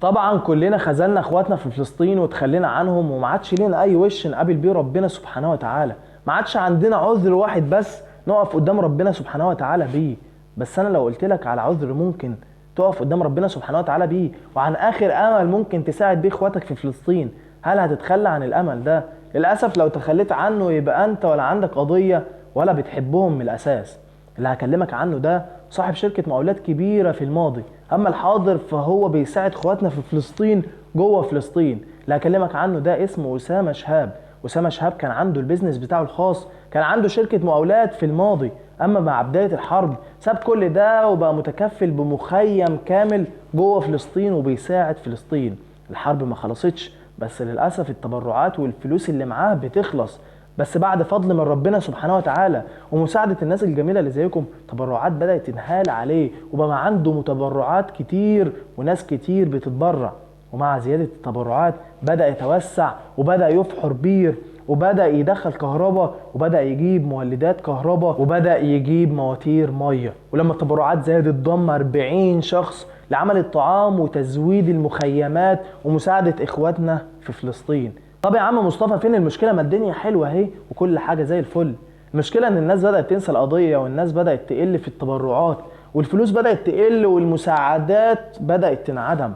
طبعا كلنا خذلنا اخواتنا في فلسطين وتخلينا عنهم، وما عادش لينا اي وش نقابل بيه ربنا سبحانه وتعالى. ما عادش عندنا عذر واحد بس نقف قدام ربنا سبحانه وتعالى بيه. بس انا لو قلت لك على عذر ممكن تقف قدام ربنا سبحانه وتعالى بيه، وعن اخر امل ممكن تساعد بيه اخواتك في فلسطين، هل هتتخلى عن الامل ده؟ للاسف لو تخليت عنه يبقى انت ولا عندك قضية ولا بتحبهم من الاساس. اللي هكلمك عنه ده صاحب شركة مقاولات كبيرة في الماضي، اما الحاضر فهو بيساعد اخواتنا في فلسطين جوه فلسطين. اللي هكلمك عنه ده اسمه اسامة شهاب. اسامة شهاب كان عنده البيزنس بتاعه الخاص، كان عنده شركة مقاولات في الماضي، اما مع بداية الحرب ساب كل ده وبقى متكفل بمخيم كامل جوه فلسطين وبيساعد فلسطين. الحرب ما خلصتش، بس للأسف التبرعات والفلوس اللي معاه بتخلص. بس بعد فضل من ربنا سبحانه وتعالى ومساعدة الناس الجميلة اللي زيكم، تبرعات بدأت تنهال عليه وبقى عنده متبرعات كتير وناس كتير بتتبرع. ومع زيادة التبرعات بدأ يتوسع وبدأ يفحر بير وبدأ يدخل كهرباء وبدأ يجيب مولدات كهرباء وبدأ يجيب مواتير مية. ولما التبرعات زادت ضم 40 شخص لعمل الطعام وتزويد المخيمات ومساعدة إخواتنا في فلسطين. طب يا عم مصطفى فين المشكلة؟ ما الدنيا حلوة اهي وكل حاجة زي الفل. المشكلة ان الناس بدأت تنسى القضية، والناس بدأت تقل في التبرعات، والفلوس بدأت تقل، والمساعدات بدأت تنعدم،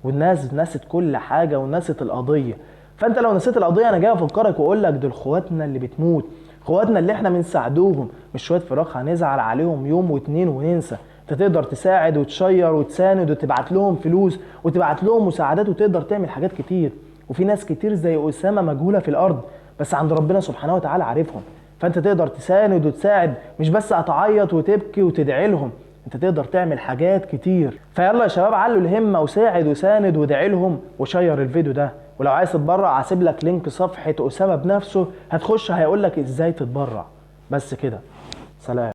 والناس نست كل حاجة ونست القضية. فانت لو نسيت القضية انا جاي افكرك واقول لك دول اخواتنا اللي بتموت، اخواتنا اللي احنا بنساعدوهم، مش شوية فراخ هنزعل عليهم يوم واتنين وننسى. انت تقدر تساعد وتشير وتساند وتبعت لهم فلوس وتبعت لهم مساعدات وتقدر تعمل حاجات كتير. وفي ناس كتير زي أسامة مجهولة في الأرض، بس عند ربنا سبحانه وتعالى عارفهم. فأنت تقدر تساند وتساعد، مش بس هتعيط وتبكي وتدعي لهم، أنت تقدر تعمل حاجات كتير. فيلا يا شباب علوا الهمة وساعد وساند وادعي لهم وشير الفيديو ده. ولو عايز تتبرع هسيب لك لينك صفحة أسامة بنفسه، هتخش هيقول لك إزاي تتبرع. بس كده، سلام.